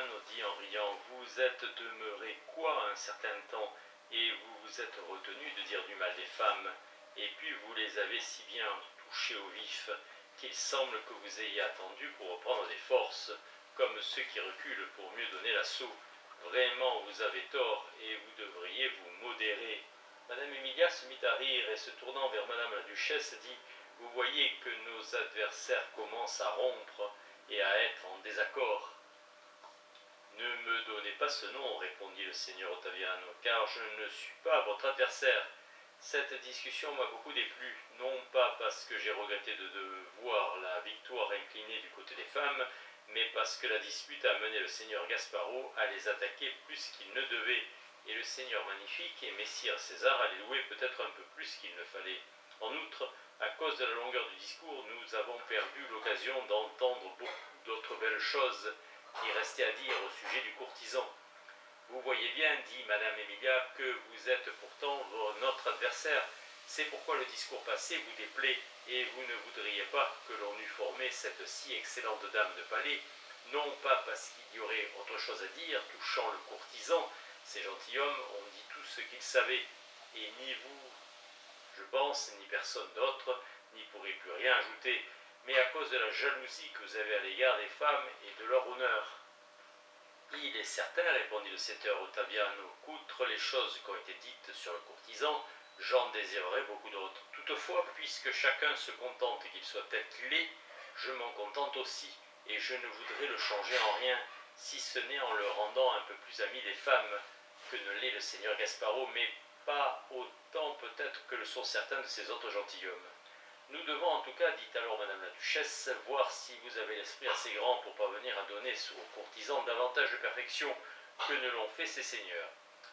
Ottaviano, dit en riant, vous êtes demeuré quoi un certain temps, et vous vous êtes retenu de dire du mal des femmes, et puis vous les avez si bien touchés au vif, qu'il semble que vous ayez attendu pour reprendre des forces, comme ceux qui reculent pour mieux donner l'assaut. Vraiment, vous avez tort, et vous devriez vous modérer. Madame Emilia se mit à rire, et se tournant vers Madame la Duchesse, dit, vous voyez que nos adversaires commencent à rompre et à être en désaccord. Ne me donnez pas ce nom, répondit le seigneur Ottaviano, car je ne suis pas votre adversaire. Cette discussion m'a beaucoup déplu, non pas parce que j'ai regretté de voir la victoire inclinée du côté des femmes, mais parce que la dispute a amené le seigneur Gasparo à les attaquer plus qu'il ne devait, et le seigneur Magnifique et messire César à les louer peut-être un peu plus qu'il ne fallait. En outre, à cause de la longueur du discours, nous avons perdu l'occasion d'entendre beaucoup d'autres belles choses qui restaient à dire au sujet du courtisan. Vous voyez bien, dit Madame Emilia, que vous êtes pourtant notre adversaire. C'est pourquoi le discours passé vous déplaît, et vous ne voudriez pas que l'on eût formé cette si excellente dame de palais, non pas parce qu'il y aurait autre chose à dire touchant le courtisan. Ces gentilshommes ont dit tout ce qu'ils savaient, et ni vous, je pense, ni personne d'autre n'y pourrait plus rien ajouter, mais à cause de la jalousie que vous avez à l'égard des femmes et de leur honneur. Il est certain, répondit le seigneur Ottaviano, qu'outre les choses qui ont été dites sur le courtisan, j'en désirerais beaucoup d'autres. Toutefois, puisque chacun se contente qu'il soit tel qu'il est, je m'en contente aussi, et je ne voudrais le changer en rien, si ce n'est en le rendant un peu plus ami des femmes que ne l'est le seigneur Gasparo, mais pas autant peut-être que le sont certains de ces autres gentilshommes. Nous devons en tout cas, dit alors Madame la Duchesse, voir si vous avez l'esprit assez grand pour parvenir à donner aux courtisans davantage de perfection que ne l'ont fait ces seigneurs.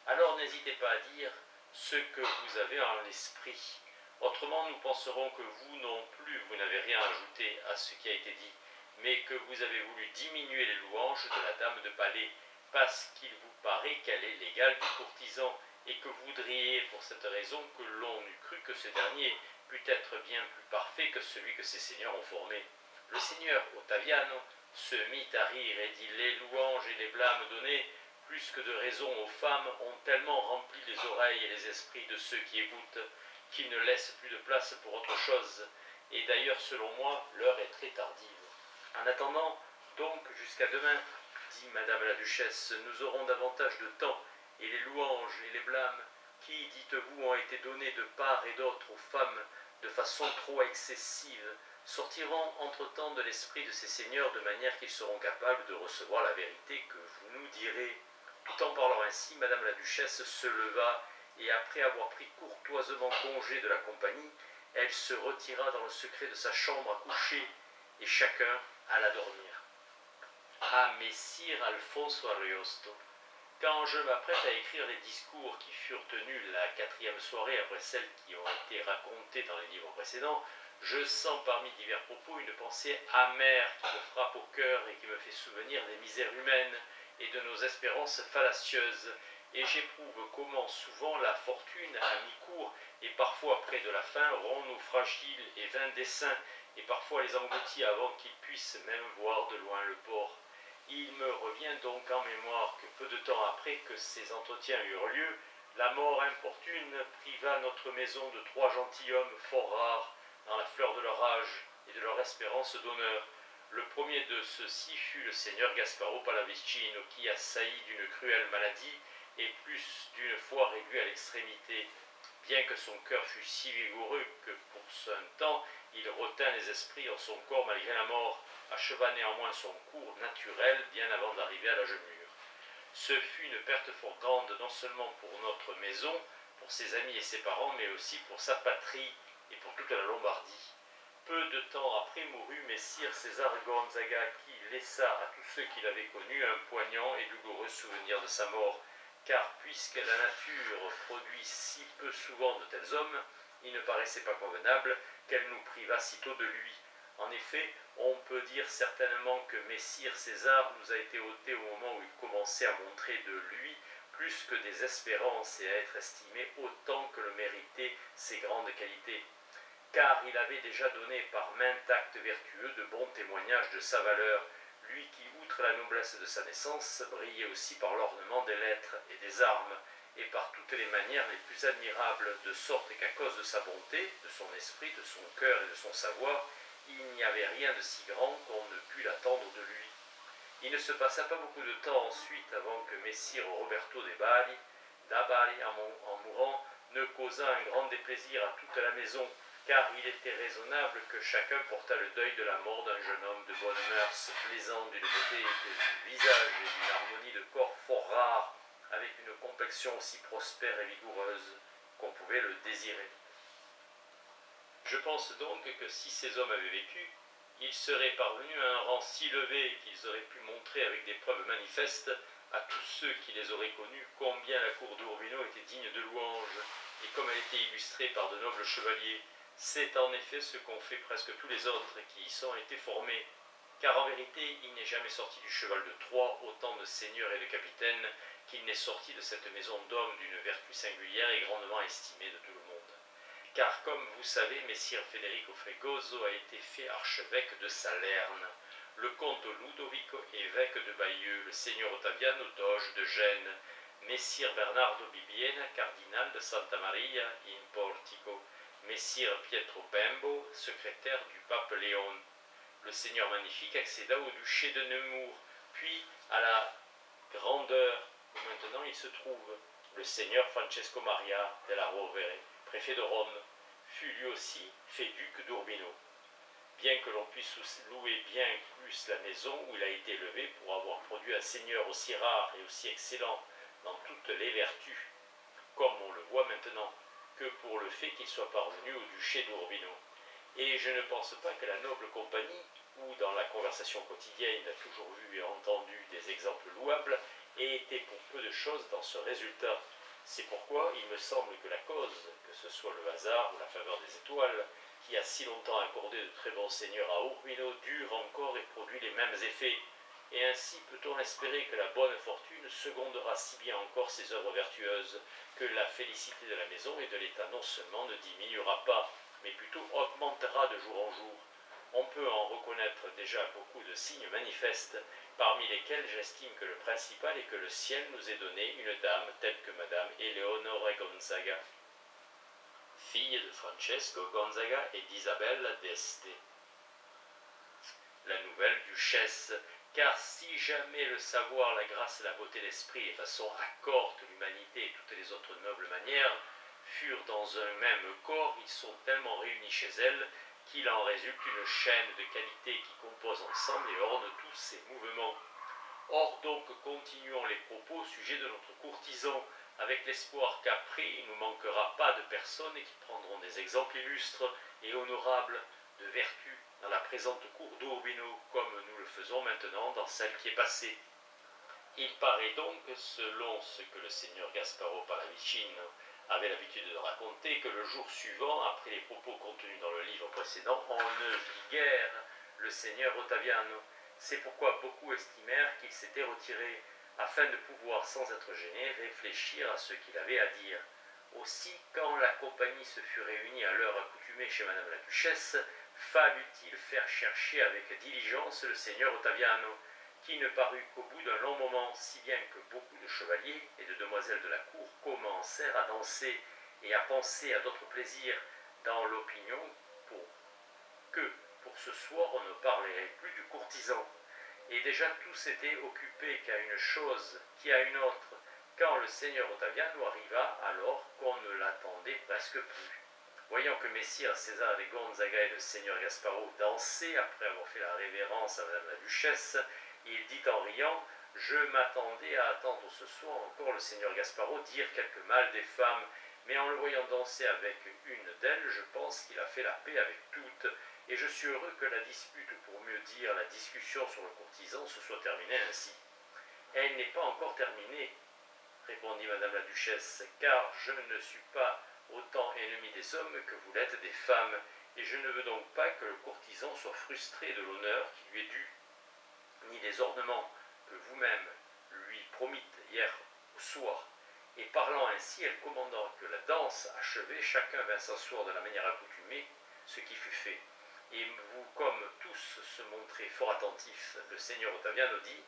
Alors n'hésitez pas à dire ce que vous avez en l'esprit. Autrement, nous penserons que vous non plus, vous n'avez rien ajouté à ce qui a été dit, mais que vous avez voulu diminuer les louanges de la dame de palais, parce qu'il vous paraît qu'elle est l'égale du courtisan, et que vous voudriez pour cette raison que l'on eût cru que ce dernier put être bien plus parfait que celui que ces seigneurs ont formé. Le seigneur Ottaviano se mit à rire et dit, les louanges et les blâmes donnés, plus que de raison aux femmes, ont tellement rempli les oreilles et les esprits de ceux qui écoutent, qu'ils ne laissent plus de place pour autre chose, et d'ailleurs, selon moi, l'heure est très tardive. En attendant, donc, jusqu'à demain, dit Madame la Duchesse, nous aurons davantage de temps, et les louanges et les blâmes, qui, dites-vous, ont été donnés de part et d'autre aux femmes de façon trop excessive, sortiront entre-temps de l'esprit de ces seigneurs de manière qu'ils seront capables de recevoir la vérité que vous nous direz. Tout en parlant ainsi, Madame la Duchesse se leva, et après avoir pris courtoisement congé de la compagnie, elle se retira dans le secret de sa chambre à coucher, et chacun alla dormir. À Messire Alfonso Ariosto. Quand je m'apprête à écrire les discours qui furent tenus la 4e soirée après celles qui ont été racontées dans les livres précédents, je sens parmi divers propos une pensée amère qui me frappe au cœur et qui me fait souvenir des misères humaines et de nos espérances fallacieuses, et j'éprouve comment souvent la fortune à mi-cours et parfois près de la fin rompt nos fragiles et vains desseins, et parfois les engloutit avant qu'ils puissent même voir de loin le port. Il me revient donc en mémoire que peu de temps après que ces entretiens eurent lieu, la mort importune priva notre maison de 3 gentilshommes fort rares dans la fleur de leur âge et de leur espérance d'honneur. Le premier de ceux-ci fut le seigneur Gasparo Pallavicino, qui, assailli d'une cruelle maladie, et plus d'une fois réduit à l'extrémité, bien que son cœur fût si vigoureux que pour un temps il retint les esprits en son corps malgré la mort, acheva néanmoins son cours naturel bien avant d'arriver à l'âge mûr. Ce fut une perte fort grande non seulement pour notre maison, pour ses amis et ses parents, mais aussi pour sa patrie et pour toute la Lombardie. Peu de temps après mourut Messire César Gonzaga, qui laissa à tous ceux qui l'avaient connu un poignant et douloureux souvenir de sa mort, car puisque la nature produit si peu souvent de tels hommes, il ne paraissait pas convenable qu'elle nous privât si tôt de lui. En effet, on peut dire certainement que Messire César nous a été ôté au moment où il commençait à montrer de lui plus que des espérances et à être estimé autant que le méritaient ses grandes qualités, car il avait déjà donné par maint acte vertueux de bons témoignages de sa valeur, lui qui, outre la noblesse de sa naissance, brillait aussi par l'ornement des lettres et des armes, et par toutes les manières les plus admirables, de sorte qu'à cause de sa bonté, de son esprit, de son cœur et de son savoir, il n'y avait rien de si grand qu'on ne pût l'attendre de lui. Il ne se passa pas beaucoup de temps ensuite avant que Messire Roberto d'Abali, en mourant, ne causât un grand déplaisir à toute la maison, car il était raisonnable que chacun portât le deuil de la mort d'un jeune homme de bonnes mœurs, plaisant, d'une beauté de visage et d'une harmonie de corps fort rare, avec une complexion aussi prospère et vigoureuse qu'on pouvait le désirer. Je pense donc que si ces hommes avaient vécu, ils seraient parvenus à un rang si élevé qu'ils auraient pu montrer avec des preuves manifestes à tous ceux qui les auraient connus combien la cour d'Urbino était digne de louange, et comme elle était illustrée par de nobles chevaliers. C'est en effet ce qu'ont fait presque tous les autres qui y sont été formés, car en vérité il n'est jamais sorti du cheval de Troie autant de seigneurs et de capitaines qu'il n'est sorti de cette maison d'hommes d'une vertu singulière et grandement estimée de tout le monde. Car comme vous savez, Messire Federico Fregoso a été fait archevêque de Salerne, le comte Ludovico évêque de Bayeux, le seigneur Ottaviano doge de Gênes, Messire Bernardo Bibbiena cardinal de Santa Maria in Portico, Messire Pietro Bembo secrétaire du pape Léon. Le seigneur magnifique accéda au duché de Nemours, puis à la grandeur où maintenant il se trouve. Le seigneur Francesco Maria della Rovere, préfet de Rome, fut lui aussi fait duc d'Urbino. Bien que l'on puisse louer bien plus la maison où il a été élevé pour avoir produit un seigneur aussi rare et aussi excellent dans toutes les vertus, comme on le voit maintenant, que pour le fait qu'il soit parvenu au duché d'Urbino. Et je ne pense pas que la noble compagnie, où dans la conversation quotidienne il a toujours vu et entendu des exemples louables, ait été pour peu de choses dans ce résultat. C'est pourquoi il me semble que la cause, que ce soit le hasard ou la faveur des étoiles, qui a si longtemps accordé de très bons seigneurs à Urbino, dure encore et produit les mêmes effets. Et ainsi peut-on espérer que la bonne fortune secondera si bien encore ses œuvres vertueuses, que la félicité de la maison et de l'État non seulement ne diminuera pas, mais plutôt augmentera de jour en jour. On peut en reconnaître déjà beaucoup de signes manifestes, parmi lesquels j'estime que le principal est que le ciel nous ait donné une dame telle que Madame Eleonore Gonzaga, fille de Francesco Gonzaga et d'Isabella d'Este, la nouvelle duchesse, car si jamais le savoir, la grâce et la beauté d'esprit et façon accordent l'humanité et toutes les autres nobles manières, furent dans un même corps, ils sont tellement réunis chez elle qu'il en résulte une chaîne de qualités qui composent ensemble et ornent tous ces mouvements. Or donc continuons les propos au sujet de notre courtisan, avec l'espoir qu'après il ne nous manquera pas de personnes qui prendront des exemples illustres et honorables de vertu dans la présente cour d'Urbino, comme nous le faisons maintenant dans celle qui est passée. Il paraît donc, selon ce que le seigneur Gasparo Pallavicino avait l'habitude de raconter, que le jour suivant, après les propos contenus dans le livre précédent, on ne vit guère le seigneur Ottaviano. C'est pourquoi beaucoup estimèrent qu'il s'était retiré, afin de pouvoir, sans être gêné, réfléchir à ce qu'il avait à dire. Aussi, quand la compagnie se fut réunie à l'heure accoutumée chez Madame la Duchesse, fallut-il faire chercher avec diligence le seigneur Ottaviano, qui ne parut qu'au bout d'un long moment, si bien que beaucoup de chevaliers et de demoiselles de la cour commencèrent à danser et à penser à d'autres plaisirs, dans l'opinion que pour ce soir on ne parlerait plus du courtisan. Et déjà tous étaient occupés qu'à une chose qui à une autre, quand le seigneur Ottaviano arriva, alors qu'on ne l'attendait presque plus. Voyant que Messire César de Gonzaga et le seigneur Gasparo dansaient après avoir fait la révérence à Madame la Duchesse, il dit en riant « Je m'attendais à attendre ce soir encore le seigneur Gasparo dire quelque mal des femmes, mais en le voyant danser avec une d'elles, je pense qu'il a fait la paix avec toutes, et je suis heureux que la dispute, pour mieux dire la discussion sur le courtisan, se soit terminée ainsi. » « Elle n'est pas encore terminée, répondit Madame la Duchesse, car je ne suis pas autant ennemi des hommes que vous l'êtes des femmes, et je ne veux donc pas que le courtisan soit frustré de l'honneur qui lui est dû, ni des ornements que vous-même lui promîtes hier au soir. » Et parlant ainsi, elle commandant que la danse achevée, chacun vint s'asseoir de la manière accoutumée, ce qui fut fait. Et vous, comme tous se montraient fort attentifs, le seigneur Ottaviano dit: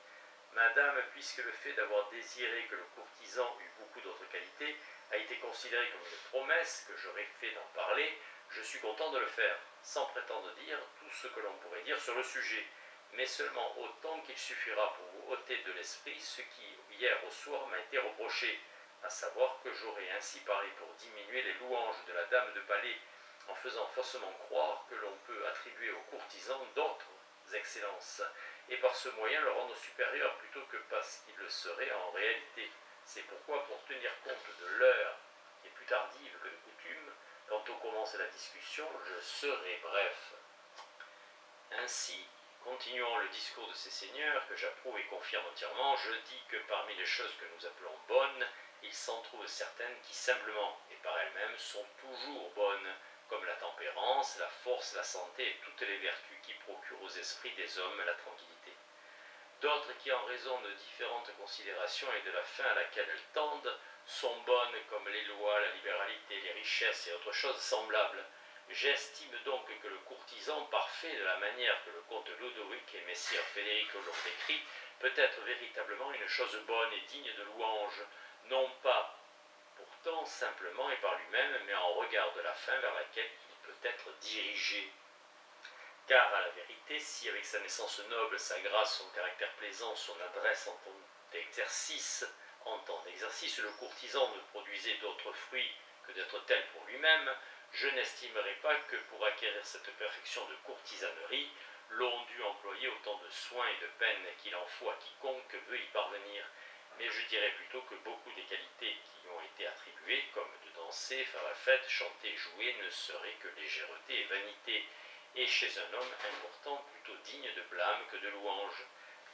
Madame, puisque le fait d'avoir désiré que le courtisan eût beaucoup d'autres qualités a été considéré comme une promesse que j'aurais fait d'en parler, je suis content de le faire, sans prétendre dire tout ce que l'on pourrait dire sur le sujet, mais seulement autant qu'il suffira pour vous ôter de l'esprit ce qui, hier au soir, m'a été reproché, à savoir que j'aurais ainsi parlé pour diminuer les louanges de la dame de palais, en faisant faussement croire que l'on peut attribuer aux courtisans d'autres excellences, et par ce moyen le rendre supérieur plutôt que parce qu'il le serait en réalité. C'est pourquoi, pour tenir compte de l'heure qui est plus tardive que de coutume, quand on commence la discussion, je serai bref. Ainsi, continuant le discours de ces seigneurs, que j'approuve et confirme entièrement, je dis que parmi les choses que nous appelons bonnes, il s'en trouve certaines qui simplement et par elles-mêmes sont toujours bonnes, comme la tempérance, la force, la santé et toutes les vertus qui procurent aux esprits des hommes la tranquillité. D'autres qui, en raison de différentes considérations et de la fin à laquelle elles tendent, sont bonnes comme les lois, la libéralité, les richesses et autres choses semblables. J'estime donc que le courtisan parfait, de la manière que le comte Lodowick et messire Federico l'ont décrit, peut être véritablement une chose bonne et digne de louange, non pas pourtant simplement et par lui-même, mais en regard de la fin vers laquelle il peut être dirigé. Car à la vérité, si avec sa naissance noble, sa grâce, son caractère plaisant, son adresse en temps d'exercice, le courtisan ne produisait d'autres fruits que d'être tel pour lui-même, je n'estimerai pas que pour acquérir cette perfection de courtisanerie, l'on dû employer autant de soins et de peines qu'il en faut à quiconque veut y parvenir, mais je dirais plutôt que beaucoup des qualités qui lui ont été attribuées, comme de danser, faire la fête, chanter, jouer, ne seraient que légèreté et vanité, et chez un homme important plutôt digne de blâme que de louange,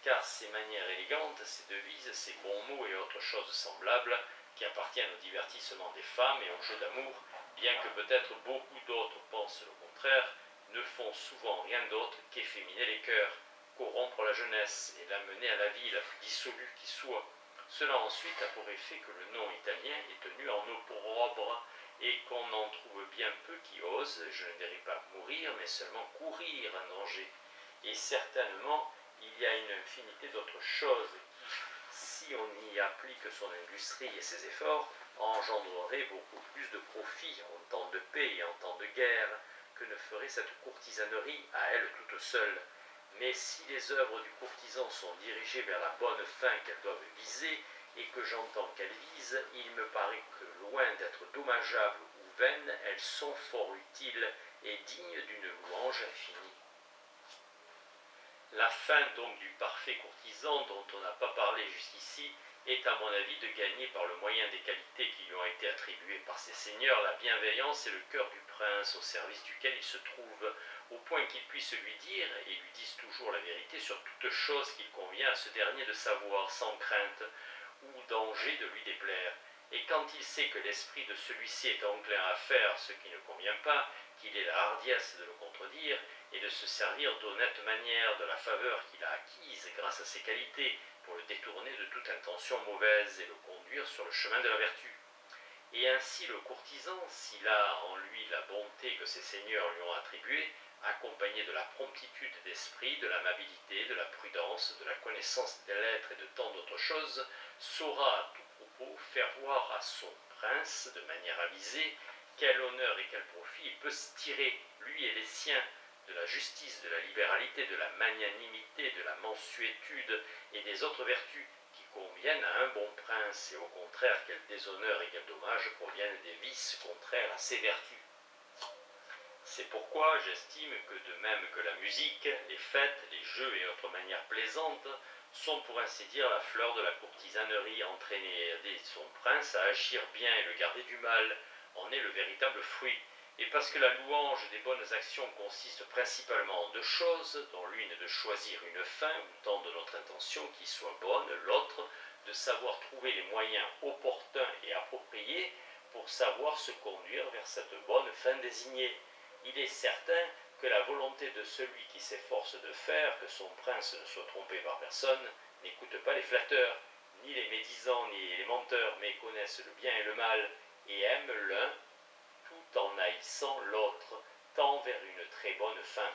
car ces manières élégantes, ces devises, ces bons mots et autres choses semblables, qui appartiennent au divertissement des femmes et au jeu d'amour, bien que peut-être beaucoup d'autres pensent le contraire, ne font souvent rien d'autre qu'efféminer les cœurs, corrompre la jeunesse et l'amener à la vie la plus dissolue qui soit. Cela ensuite a pour effet que le nom italien est tenu en opprobre et qu'on en trouve bien peu qui osent, je ne dirais pas mourir, mais seulement courir un danger. Et certainement, il y a une infinité d'autres choses qui, si on y applique son industrie et ses efforts, engendrerait beaucoup plus de profit en temps de paix et en temps de guerre que ne ferait cette courtisanerie à elle toute seule. Mais si les œuvres du courtisan sont dirigées vers la bonne fin qu'elles doivent viser, et que j'entends qu'elles visent, il me paraît que loin d'être dommageables ou vaines, elles sont fort utiles et dignes d'une louange infinie. La fin donc du parfait courtisan dont on n'a pas parlé jusqu'ici est à mon avis de gagner par le moyen des qualités qui lui ont été attribuées par ses seigneurs la bienveillance et le cœur du prince au service duquel il se trouve, au point qu'il puisse lui dire, et lui dise toujours la vérité sur toute chose qu'il convient à ce dernier de savoir sans crainte ou danger de lui déplaire. Et quand il sait que l'esprit de celui-ci est enclin à faire ce qui ne convient pas, qu'il ait la hardiesse de le contredire et de se servir d'honnête manière de la faveur qu'il a acquise grâce à ses qualités pour le détourner de toute intention mauvaise et le conduire sur le chemin de la vertu. Et ainsi le courtisan, s'il a en lui la bonté que ses seigneurs lui ont attribuée, accompagné de la promptitude d'esprit, de l'amabilité, de la prudence, de la connaissance des lettres et de tant d'autres choses, saura à tout propos faire voir à son prince, de manière avisée, quel honneur et quel profit il peut se tirer, lui et les siens, de la justice, de la libéralité, de la magnanimité, de la mansuétude et des autres vertus qui conviennent à un bon prince, et au contraire quel déshonneur et quel dommage proviennent des vices contraires à ces vertus. C'est pourquoi j'estime que de même que la musique, les fêtes, les jeux et autres manières plaisantes sont pour ainsi dire la fleur de la courtisanerie, entraîner et aider son prince à agir bien et le garder du mal, en est le véritable fruit. Et parce que la louange des bonnes actions consiste principalement en deux choses, dont l'une est de choisir une fin ou temps de notre intention qui soit bonne, l'autre de savoir trouver les moyens opportuns et appropriés pour savoir se conduire vers cette bonne fin désignée. Il est certain que la volonté de celui qui s'efforce de faire que son prince ne soit trompé par personne n'écoute pas les flatteurs, ni les médisants, ni les menteurs, mais connaissent le bien et le mal, et aiment l'un tout en haïssant l'autre, tend vers une très bonne fin.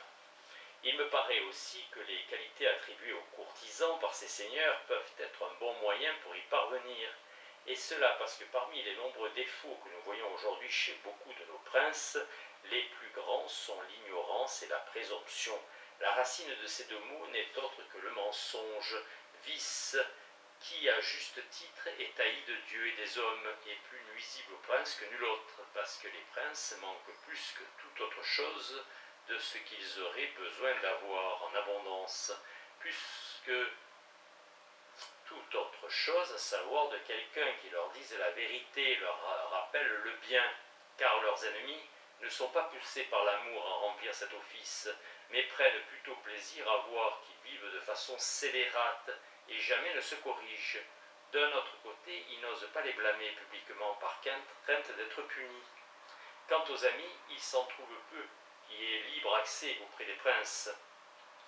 Il me paraît aussi que les qualités attribuées aux courtisans par ces seigneurs peuvent être un bon moyen pour y parvenir. Et cela parce que parmi les nombreux défauts que nous voyons aujourd'hui chez beaucoup de nos princes, les plus grands sont l'ignorance et la présomption. La racine de ces deux mots n'est autre que le mensonge, vice qui, à juste titre, est haï de Dieu et des hommes, et plus nuisible aux princes que nul autre, parce que les princes manquent plus que toute autre chose de ce qu'ils auraient besoin d'avoir en abondance, plus que toute autre chose, à savoir de quelqu'un qui leur dise la vérité, leur rappelle le bien, car leurs ennemis ne sont pas poussés par l'amour à remplir cet office, mais prennent plutôt plaisir à voir qu'ils vivent de façon scélérate et jamais ne se corrigent. D'un autre côté, ils n'osent pas les blâmer publiquement par crainte d'être punis. Quant aux amis, il s'en trouve peu qui aient libre accès auprès des princes,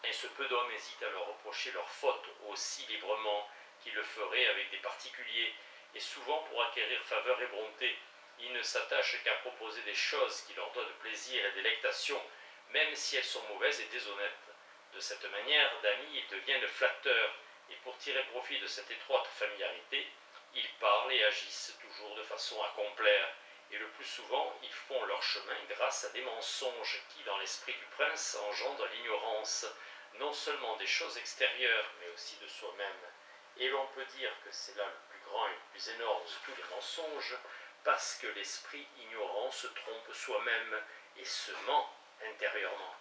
et ce peu d'hommes hésitent à leur reprocher leurs fautes aussi librement qu'ils le feraient avec des particuliers, et souvent pour acquérir faveur et bonté, ils ne s'attachent qu'à proposer des choses qui leur donnent plaisir et délectation, même si elles sont mauvaises et déshonnêtes. De cette manière, d'amis, ils deviennent flatteurs, et pour tirer profit de cette étroite familiarité, ils parlent et agissent toujours de façon à complaire, et le plus souvent, ils font leur chemin grâce à des mensonges qui, dans l'esprit du prince, engendrent l'ignorance, non seulement des choses extérieures, mais aussi de soi-même. Et l'on peut dire que c'est là le plus grand et le plus énorme de tous les mensonges, parce que l'esprit ignorant se trompe soi-même et se ment intérieurement.